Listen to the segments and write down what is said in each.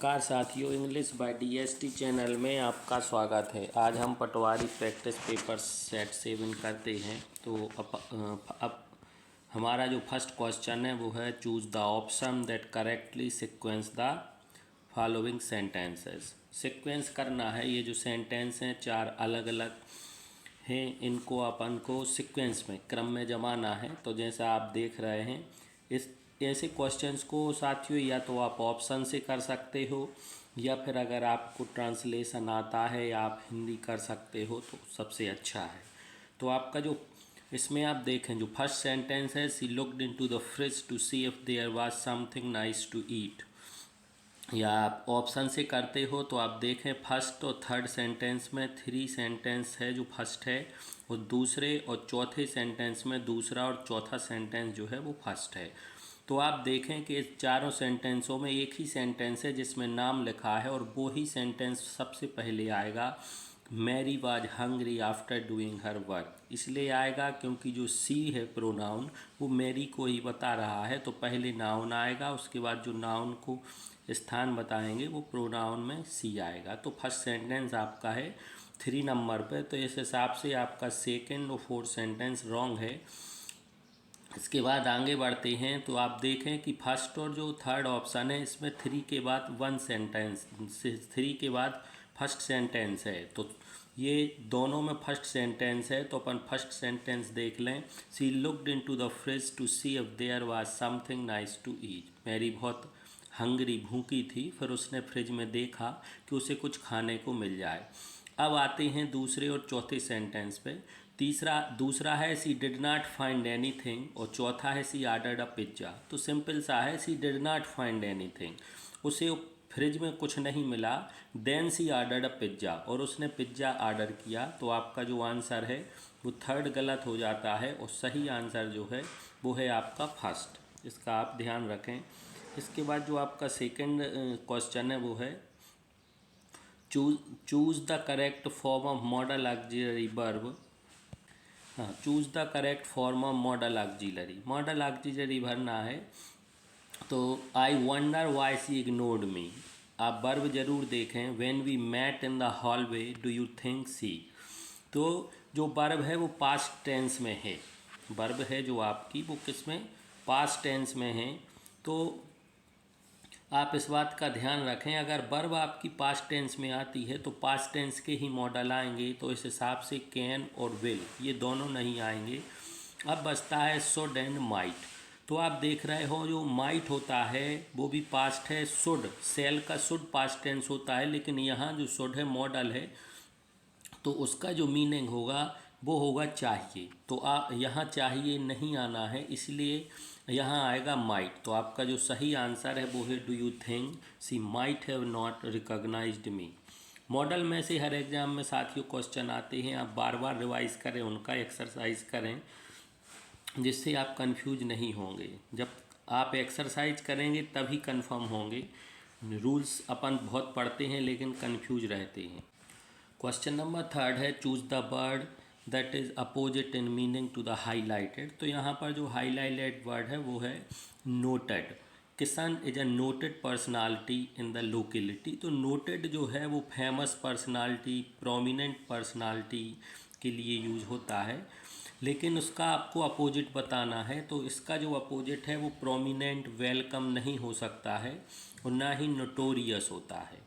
नमस्कार साथियों, English by DST channel में आपका स्वागत है। आज हम पटवारी प्रैक्टिस पेपर सेट 7 करते हैं। तो अब हमारा जो फर्स्ट क्वेश्चन है वो है choose the option that correctly sequence the following sentences. Sequence करना है, ये जो सेंटेंस हैं 4 अलग अलग हैं, इनको अपन को सीक्वेंस में क्रम में जमाना है। तो जैसा आप देख रहे हैं, इस ऐसे क्वेश्चंस को साथियों या तो आप ऑप्शन से कर सकते हो या फिर अगर आपको ट्रांसलेशन आता है या आप हिंदी कर सकते हो तो सबसे अच्छा है। तो आपका जो इसमें आप देखें, जो फर्स्ट सेंटेंस है, she looked into the fridge to see if there was something nice to eat, या आप ऑप्शन से करते हो तो आप देखें फर्स्ट और थर्ड सेंटेंस में 3 सेंटेंस है जो फर्स्ट है, और दूसरे और चौथे सेंटेंस में दूसरा और चौथा सेंटेंस जो है वो फर्स्ट है। तो आप देखें कि इस चारों सेंटेंसों में एक ही सेंटेंस है जिसमें नाम लिखा है, और वो ही सेंटेंस सबसे पहले आएगा। Mary was hungry after doing her work, इसलिए आएगा क्योंकि जो सी है प्रोनाउन वो मैरी को ही बता रहा है। तो पहले नाउन आएगा, उसके बाद जो नाउन को स्थान बताएंगे वो प्रोनाउन में सी आएगा। तो फर्स्ट सेंटेंस आपका है 3 नंबर पे। तो इस हिसाब से आपका सेकेंड और फोर्थ सेंटेंस रॉन्ग है। इसके बाद आगे बढ़ते हैं तो आप देखें कि फर्स्ट और जो थर्ड ऑप्शन है इसमें 3 के बाद 1 सेंटेंस, 3 के बाद फर्स्ट सेंटेंस है। तो ये दोनों में फर्स्ट सेंटेंस है, तो अपन फर्स्ट सेंटेंस देख लें। She looked into the fridge to see if there was something nice to eat. Mary बहुत हंग्री भूखी थी, फिर उसने फ्रिज में देखा कि उसे कुछ खाने को मिल जाए। अब आते हैं दूसरे और चौथे सेंटेंस पे। दूसरा है she did not find anything, और चौथा है सी ऑर्डर्ड अ पिज्ज़ा। तो सिंपल सा है, she did not find anything, उसे फ्रिज में कुछ नहीं मिला। Then she ordered a pizza, और उसने पिज्ज़ा ऑर्डर किया। तो आपका जो आंसर है वो थर्ड गलत हो जाता है, और सही आंसर जो है वो है आपका फर्स्ट। इसका आप ध्यान रखें। इसके बाद जो आपका सेकंड क्वेश्चन है वो है choose the correct form of modal auxiliary verb. हाँ, choose the correct form of modal auxiliary. Modal auxiliary भरना है। तो I wonder why she ignored me. आप वर्ब जरूर देखें। When we met in the hallway do you think she. तो जो verb है वो पास्ट टेंस में है। वर्ब है जो आपकी वो किस में, पास्ट टेंस में है। तो आप इस बात का ध्यान रखें, अगर वर्ब आपकी पास्ट टेंस में आती है तो पास्ट टेंस के ही मॉडल आएंगे। तो इस हिसाब से कैन और विल ये दोनों नहीं आएंगे। अब बचता है शुड एंड माइट। तो आप देख रहे हो जो माइट होता है वो भी पास्ट है। शुड, सेल का शुड पास्ट टेंस होता है, लेकिन यहाँ जो शुड है मॉडल है, तो उसका जो मीनिंग होगा वो होगा चाहिए। तो आप यहाँ चाहिए नहीं आना है, इसलिए यहाँ आएगा माइट। तो आपका जो सही आंसर है वो है do you think she might have not recognised me. Model में से हर एग्जाम में साथियों क्वेश्चन आते हैं, आप बार बार रिवाइज करें, उनका एक्सरसाइज करें, जिससे आप कंफ्यूज नहीं होंगे। जब आप एक्सरसाइज करेंगे तभी कंफर्म होंगे। रूल्स अपन बहुत पढ़ते हैं लेकिन कंफ्यूज रहते हैं। क्वेश्चन नंबर थर्ड है choose the word that is opposite in meaning to the highlighted. तो यहाँ पर जो हाईलाइटेड वर्ड है वो है noted. Kishan is a noted personality in the locality. तो नोटेड जो है वो फेमस पर्सनालिटी, प्रोमिनेंट पर्सनालिटी के लिए यूज होता है, लेकिन उसका आपको अपोजिट बताना है। तो इसका जो अपोजिट है वो प्रोमिनेंट, वेलकम नहीं हो सकता है, और ना ही नोटोरियस होता है।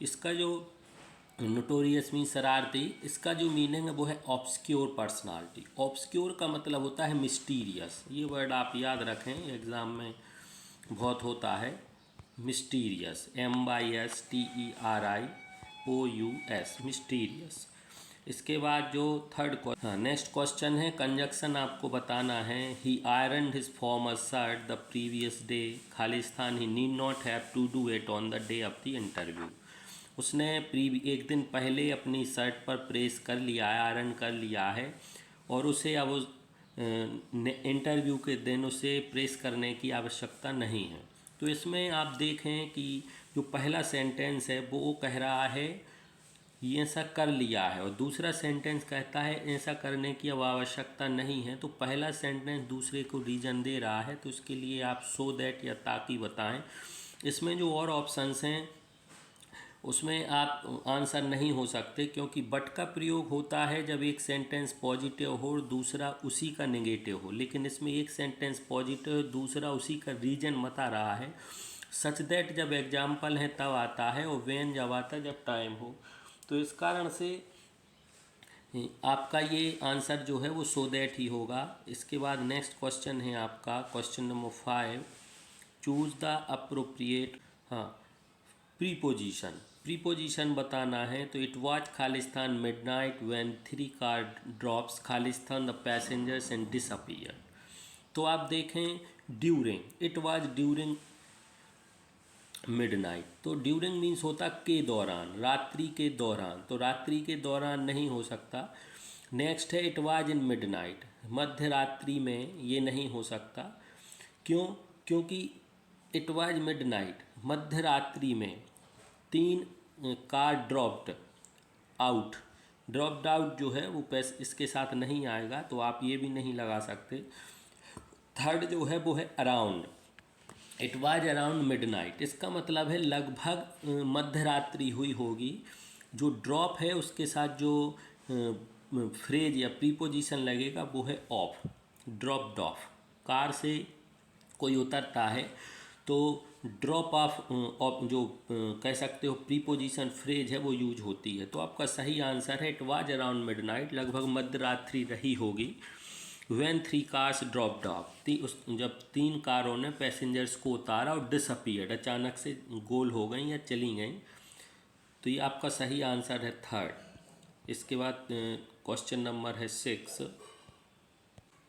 इसका जो नोटोरियस मीन शरारती, इसका जो मीनिंग है वो है ऑब्सक्योर पर्सनालिटी। ऑब्सक्योर का मतलब होता है मिस्टीरियस। ये वर्ड आप याद रखें, एग्ज़ाम में बहुत होता है। Mysterious, MYSTERIOUS, mysterious. इसके बाद जो नेक्स्ट क्वेश्चन है कंजक्शन आपको बताना है। He ironed his former shirt the previous day, खालिस्तान he need not have to do it on the day of the interview. उसने एक दिन पहले अपनी शर्ट पर प्रेस कर लिया है, आयरन कर लिया है, और उसे अब इंटरव्यू के दिन उसे प्रेस करने की आवश्यकता नहीं है। तो इसमें आप देखें कि जो पहला सेंटेंस है वो कह रहा है ये ऐसा कर लिया है, और दूसरा सेंटेंस कहता है ऐसा करने की अब आवश्यकता नहीं है। तो पहला सेंटेंस दूसरे को रीज़न दे रहा है, तो इसके लिए आप सो दैट या ताकि बताएं। इसमें जो और ऑप्शंस हैं उसमें आप आंसर नहीं हो सकते, क्योंकि बट का प्रयोग होता है जब एक सेंटेंस पॉजिटिव हो और दूसरा उसी का नेगेटिव हो, लेकिन इसमें एक सेंटेंस पॉजिटिव है, दूसरा उसी का रीजन बता रहा है। सच दैट जब एग्जाम्पल है तब आता है, और व्हेन जब आता है जब टाइम हो। तो इस कारण से आपका ये आंसर जो है वो सो दैट ही होगा। इसके बाद नेक्स्ट क्वेश्चन है आपका question number 5, choose the appropriate. हाँ, प्रीपोजिशन बताना है। तो it was Khalistan midnight when 3 car drops Khalistan the passengers and disappear. तो आप देखें during, it was during midnight, तो ड्यूरिंग मीन्स होता के दौरान, रात्रि के दौरान, तो रात्रि के दौरान नहीं हो सकता। नेक्स्ट है इट वाज इन मिडनाइट, मध्य रात्रि में, ये नहीं हो सकता। क्यों? क्योंकि इट वाज मिडनाइट, मध्य रात्रि में 3 car dropped out, dropped out जो है वो इसके साथ नहीं आएगा, तो आप ये भी नहीं लगा सकते। थर्ड जो है वो है around, it was around midnight, इसका मतलब है लगभग मध्य रात्रि हुई होगी। जो ड्रॉप है उसके साथ जो फ्रेज या प्रीपोजिशन लगेगा वो है ऑफ, ड्रॉप्ड ऑफ। कार से कोई उतरता है तो ड्रॉप ऑफ जो कह सकते हो प्रीपोजिशन फ्रेज है वो यूज होती है। तो आपका सही आंसर है इट वाज अराउंड मिडनाइट, लगभग मध्य रात्रि रही होगी। व्हेन 3 कार्स ड्रॉप्ड ऑफ, जब 3 कारों ने पैसेंजर्स को उतारा और डिसअपीयर्ड, अचानक से गोल हो गई या चली गई। तो ये आपका सही आंसर है थर्ड। इसके बाद क्वेश्चन नंबर है 6।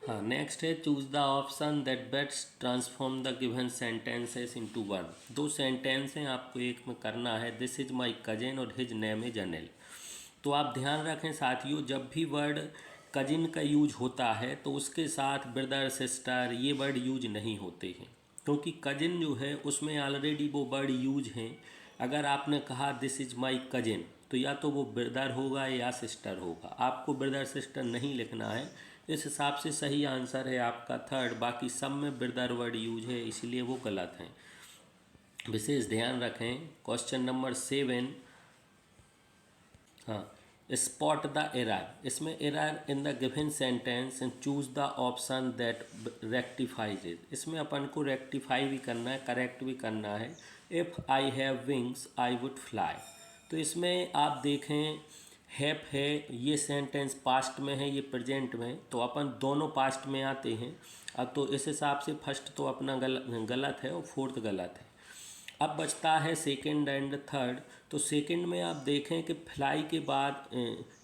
हाँ, नेक्स्ट है choose the option that best transform the given sentences into one. 2 sentence हैं, आपको एक में करना है दिस इज माई कजिन और हिज नेम इज अनिल। तो आप ध्यान रखें साथियों, जब भी वर्ड कजिन का यूज होता है तो उसके साथ ब्रदर सिस्टर ये वर्ड यूज नहीं होते हैं, क्योंकि कजिन जो है उसमें ऑलरेडी वो वर्ड यूज हैं। अगर आपने कहा दिस इज माई कजिन, तो या तो वो ब्रदर होगा या सिस्टर होगा, आपको ब्रदर सिस्टर नहीं लिखना है। इस हिसाब से सही आंसर है आपका थर्ड, बाकी सब में ब्रदर वर्ड यूज है, इसलिए वो गलत हैं। विशेष ध्यान रखें। क्वेश्चन नंबर 7, हाँ, स्पॉट द एरर, इसमें error in the given sentence and choose the option that rectifies it. इसमें अपन को रेक्टिफाई भी करना है, करेक्ट भी करना है। If I have wings I would fly, तो इसमें आप देखें हैव है, ये सेंटेंस पास्ट में है, ये प्रेजेंट में, तो अपन दोनों पास्ट में आते हैं। अब तो इस हिसाब से फर्स्ट तो अपना गलत है और फोर्थ गलत है। अब बचता है सेकंड एंड थर्ड। तो सेकंड में आप देखें कि फ्लाई के बाद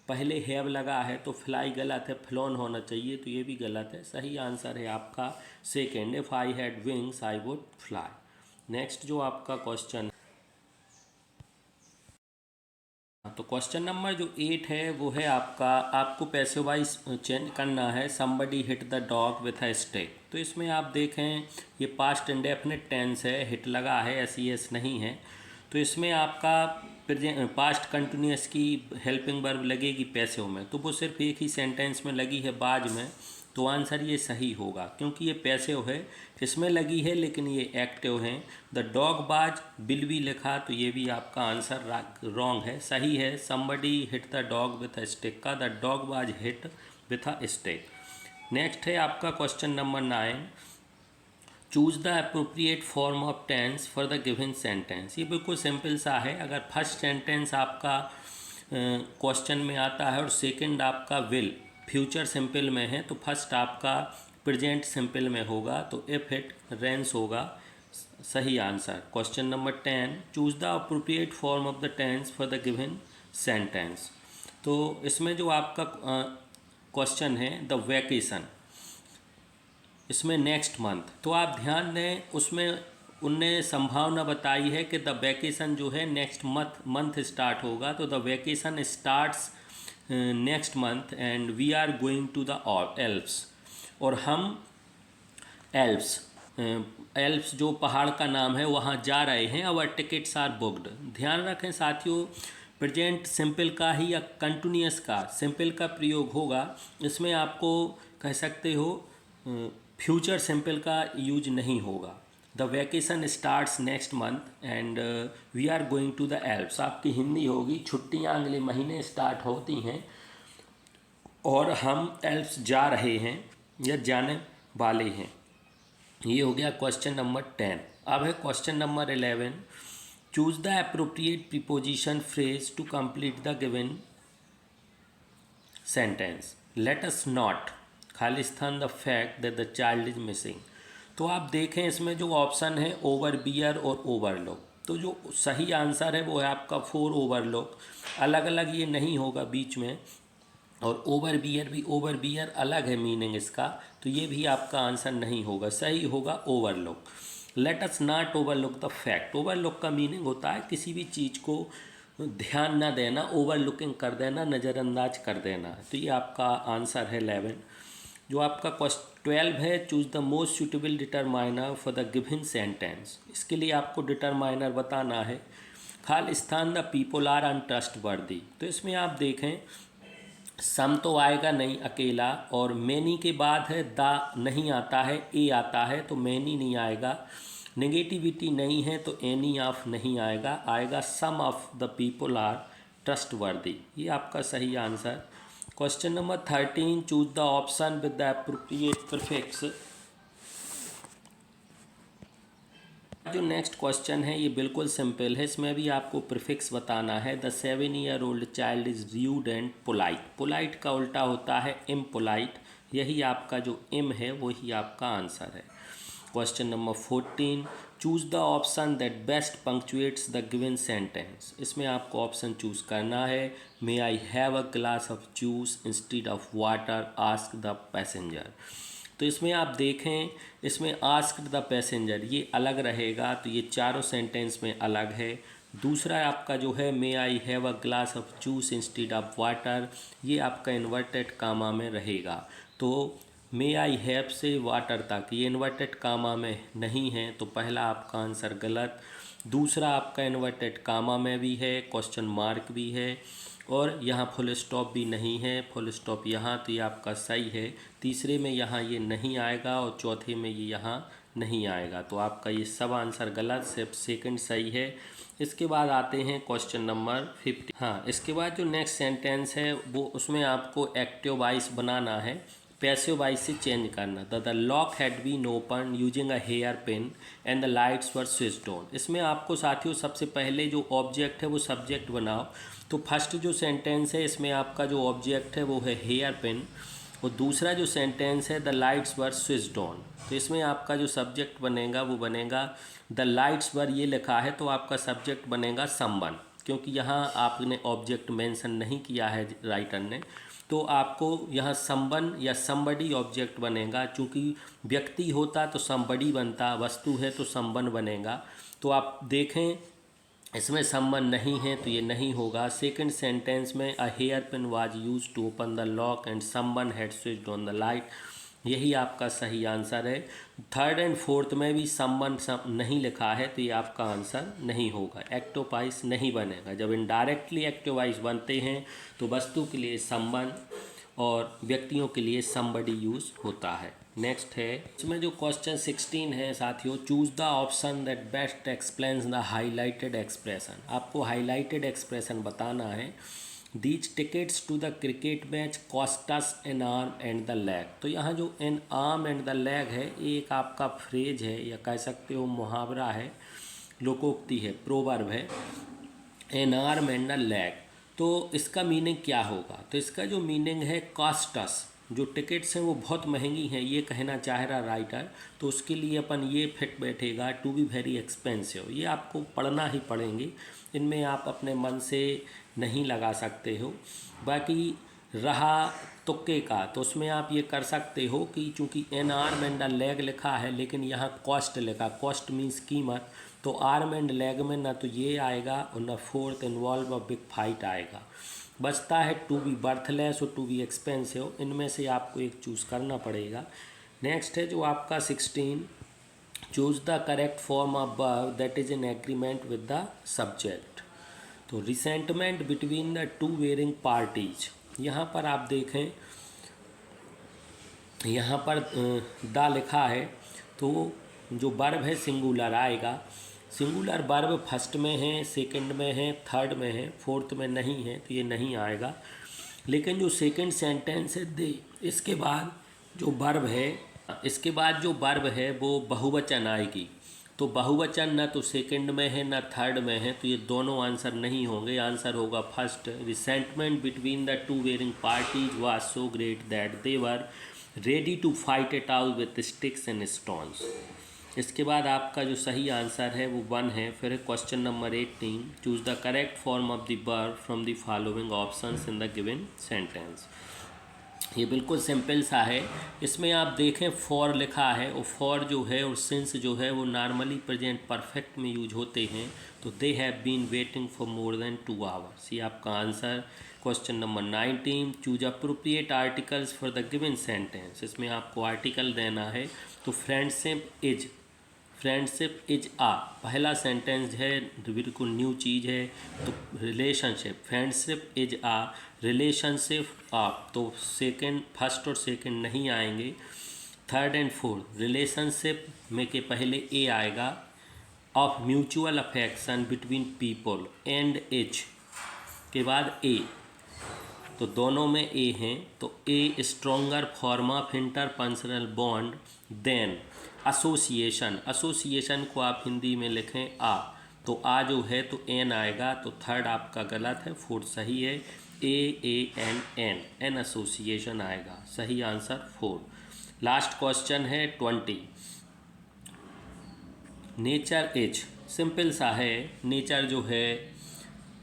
पहले हैव लगा है, तो फ्लाई गलत है, फ्लोन होना चाहिए, तो ये भी गलत है। सही आंसर है आपका second, if I had wings I would fly. Next जो आपका क्वेश्चन, तो क्वेश्चन नंबर जो 8 है वो है आपका, आपको पैसे वाइज चेंज करना है। Somebody hit the dog with a stick. तो इसमें आप देखें ये पास्ट इंडेफिनिट टेंस है, हिट लगा है, एस नहीं है। तो इसमें आपका पास्ट कंटिन्यूअस की हेल्पिंग वर्ब लगेगी पैसे में, तो वो सिर्फ एक ही सेंटेंस में लगी है बाज में, तो आंसर ये सही होगा, क्योंकि ये पैसिव है, इसमें लगी है लेकिन ये एक्टिव हैं। द डॉग बाज विल बी लिखा, तो ये भी आपका आंसर रॉन्ग है। सही है somebody hit the dog with a stick का, the dog was hit with a stick. Next है आपका question number 9, choose the appropriate form of tense for the given sentence. ये बिल्कुल सिंपल सा है। अगर फर्स्ट सेंटेंस आपका क्वेश्चन में आता है और सेकंड आपका विल फ्यूचर सिंपल में है, तो फर्स्ट आपका प्रेजेंट सिंपल में होगा, तो इफ इट रेंस होगा सही answer. Question number 10, choose the appropriate form of the tense for the given sentence. तो इसमें जो आपका क्वेश्चन है द वैकेशन, इसमें नेक्स्ट मंथ, तो आप ध्यान दें उसमें उनने संभावना बताई है कि द वैकेशन जो है नेक्स्ट मंथ स्टार्ट होगा, तो the vacation starts next month and we are going to the Alps, और हम एल्प्स जो पहाड़ का नाम है वहाँ जा रहे हैं, आवर टिकट्स आर बुक्ड। ध्यान रखें साथियों, प्रेजेंट सिंपल का ही या कंटिन्यूअस का सिंपल का प्रयोग होगा, इसमें आपको कह सकते हो फ्यूचर सिंपल का यूज नहीं होगा। The vacation starts next month and we are going to the Alps. आपकी हिंदी होगी छुट्टियाँ अगले महीने स्टार्ट होती हैं और हम एल्प्स जा रहे हैं या जाने वाले हैं। ये हो गया क्वेश्चन नंबर 10। अब है question number 11। Choose the appropriate preposition phrase to complete the given sentence. Let us not खालिस्तान the fact that the child is missing. तो आप देखें इसमें जो ऑप्शन है ओवर बियर और ओवरलुक, तो जो सही आंसर है वो है आपका 4 ओवरलुक। अलग अलग ये नहीं होगा बीच में, और ओवर बियर भी, ओवर बियर अलग है मीनिंग इसका, तो ये भी आपका आंसर नहीं होगा। सही होगा overlook. Late us not overlook the fact. Overlook का मीनिंग होता है किसी भी चीज़ को ध्यान ना देना, ओवरलुकिंग कर देना, नज़रअंदाज कर देना। तो ये आपका आंसर है 11। जो आपका क्वेश्चन 12 है, choose the most suitable determiner for the given sentence. इसके लिए आपको डिटरमाइनर बताना है। Khalistan the people are untrustworthy. तो इसमें आप देखें सम तो आएगा नहीं अकेला, और मैनी के बाद है द नहीं आता है, ए आता है, तो मैनी नहीं आएगा। नेगेटिविटी नहीं है तो एनी ऑफ नहीं आएगा, आएगा some of the people are trustworthy. ये आपका सही answer. Question number 13। Choose the option with the appropriate prefix. जो नेक्स्ट क्वेश्चन है ये बिल्कुल सिंपल है, इसमें भी आपको प्रीफिक्स बताना है। The 7-year-old child is rude and polite. Polite का उल्टा होता है इम्पोलाइट, यही आपका जो इम है वही आपका आंसर है। Question number 14। Choose the option that best punctuates the given sentence. इसमें आपको ऑप्शन चूज करना है। May I have a glass of juice instead of water, ask the passenger. तो इसमें आप देखें, इसमें आस्क्ड द पैसेंजर ये अलग रहेगा, तो ये चारों सेंटेंस में अलग है। दूसरा आपका जो है may I have a glass of juice instead of water, ये आपका इन्वर्टेड कामा में रहेगा। तो मे आई हैव से वाटर तक ये इन्वर्टेड कामा में नहीं है, तो पहला आपका आंसर गलत। दूसरा आपका इन्वर्टेड कामा में भी है, क्वेश्चन मार्क भी है, और यहाँ फुल स्टॉप भी नहीं है, फुल स्टॉप यहाँ, तो ये आपका सही है। तीसरे में यहाँ ये नहीं आएगा और चौथे में ये यहाँ नहीं आएगा, तो आपका ये सब आंसर गलत, सिर्फ सेकंड सही है। इसके बाद आते हैं क्वेश्चन नंबर 50। हाँ, इसके बाद जो नेक्स्ट सेंटेंस है वो उसमें आपको एक्टिव वॉइस बनाना है, पैसिव वॉइस से चेंज करना। The lock had been open using a hair pin and the lights were switched on. इसमें आपको साथियों सबसे पहले जो ऑब्जेक्ट है वो सब्जेक्ट बनाओ। तो फर्स्ट जो सेंटेंस है इसमें आपका जो ऑब्जेक्ट है वो है हेयर पिन, और दूसरा जो सेंटेंस है the lights were switched on. तो इसमें आपका जो सब्जेक्ट बनेगा वो बनेगा द लाइट्स वर, ये लिखा है तो आपका सब्जेक्ट बनेगा समवन, क्योंकि यहाँ आपने ऑब्जेक्ट मेंशन नहीं किया है राइटर ने, तो आपको यहाँ समवन या समबडी ऑब्जेक्ट बनेगा। चूँकि व्यक्ति होता तो समबडी बनता, वस्तु है तो समवन बनेगा। तो आप देखें इसमें समवन नहीं है तो ये नहीं होगा। सेकंड सेंटेंस में a hair pin was use to open the lock and someone had switched on the light, यही आपका सही आंसर है। थर्ड एंड फोर्थ में भी समवन नहीं लिखा है तो ये आपका आंसर नहीं होगा, एक्टोवाइस नहीं बनेगा। जब इनडायरेक्टली एक्टोवाइस बनते हैं तो वस्तु के लिए समवन और व्यक्तियों के लिए समबडी यूज होता है। नेक्स्ट है इसमें जो क्वेश्चन 16 है साथियों, choose the option that best explains the highlighted expression. आपको हाईलाइटेड एक्सप्रेशन बताना है। These tickets to the cricket match costs an arm and the leg. तो यहाँ जो an arm and the leg है एक आपका फ्रेज है या कह सकते हो मुहावरा है, लोकोक्ति है, प्रोवर्ब है, N arm and the leg. तो इसका मीनिंग क्या होगा? तो इसका जो मीनिंग है कॉस्टस, जो टिकट्स हैं वो बहुत महंगी हैं, ये कहना चाह रहा राइटर, तो उसके लिए अपन ये फिट बैठेगा टू बी वेरी एक्सपेंसिव। ये आपको पढ़ना ही पड़ेंगे, इनमें आप अपने मन से नहीं लगा सकते हो। बाकी रहा तुक्के का, तो उसमें आप ये कर सकते हो कि चूँकि N arm and the leg लिखा है लेकिन यहाँ कॉस्ट लिखा, कॉस्ट मीन्स कीमत, तो आर्म एंड लेग में ना तो ये आएगा और ना fourth involve a big fight आएगा। बचता है टू बी बर्थलेस और टू बी एक्सपेंसिव, इनमें से आपको एक चूज़ करना पड़ेगा। नेक्स्ट है जो आपका 16, choose the correct form of verb that is in agreement with the subject. तो resentment between the two warring parties, यहाँ पर आप देखें यहाँ पर द लिखा है, तो जो वर्ब है सिंगुलर आएगा। सिंगुलर वर्ब फर्स्ट में है, सेकंड में है, थर्ड में है, फोर्थ में नहीं है, तो ये नहीं आएगा। लेकिन जो सेकंड सेंटेंस है दे, इसके बाद जो वर्ब है वो बहुवचन आएगी। तो बहुवचन ना तो सेकंड में है ना थर्ड में है, तो ये दोनों आंसर नहीं होंगे। आंसर होगा first. Resentment between the two warring parties was so great that they were ready to fight it out with sticks and stones. इसके बाद आपका जो सही आंसर है वो 1 है। फिर question number 18, choose the correct form of the verb from the following options in the given sentence. ये बिल्कुल सिंपल सा है। इसमें आप देखें फॉर लिखा है, और फॉर जो है और सिंस जो है वो नॉर्मली प्रेजेंट परफेक्ट में यूज होते हैं। तो they have been waiting for more than 2 hours, ये आपका answer. Question number 19, choose appropriate articles for the given sentence. इसमें आपको आर्टिकल देना है। तो फ्रेंडशिप इज आ पहला सेंटेंस है, बिल्कुल न्यू चीज़ है। तो relationship, friendship is a relationship आप, तो सेकंड, फर्स्ट और सेकंड नहीं आएंगे। थर्ड एंड फोर्थ, रिलेशनशिप में के पहले ए आएगा। Of mutual affection between people and H के बाद ए, तो दोनों में ए हैं। तो a stronger form of interpersonal bond than association को आप हिंदी में लिखें आ, तो आ जो है तो एन आएगा। तो थर्ड आपका गलत है, फोर्थ सही है। एन एसोसिएशन आएगा। सही आंसर 4। लास्ट क्वेश्चन है 20, नेचर इज, सिंपल सा है। नेचर जो है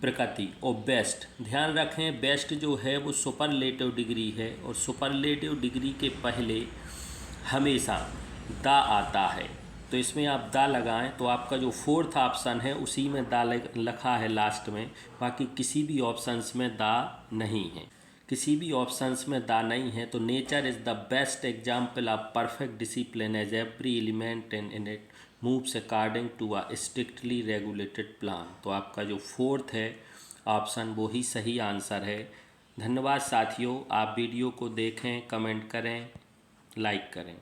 प्रकृति, और बेस्ट, ध्यान रखें बेस्ट जो है वो सुपरलेटिव डिग्री है, और सुपरलेटिव डिग्री के पहले हमेशा दा आता है। तो इसमें आप दा लगाएं, तो आपका जो फोर्थ ऑप्शन है उसी में दा लिखा है लास्ट में। बाकी किसी भी ऑप्शंस में दा नहीं है, किसी भी ऑप्शंस में दा नहीं है। तो nature is the best example of perfect discipline as every element in it moves according to a strictly regulated plan. तो आपका जो फोर्थ है ऑप्शन वो ही सही आंसर है। धन्यवाद साथियों, आप वीडियो को देखें, कमेंट करें, लाइक करें।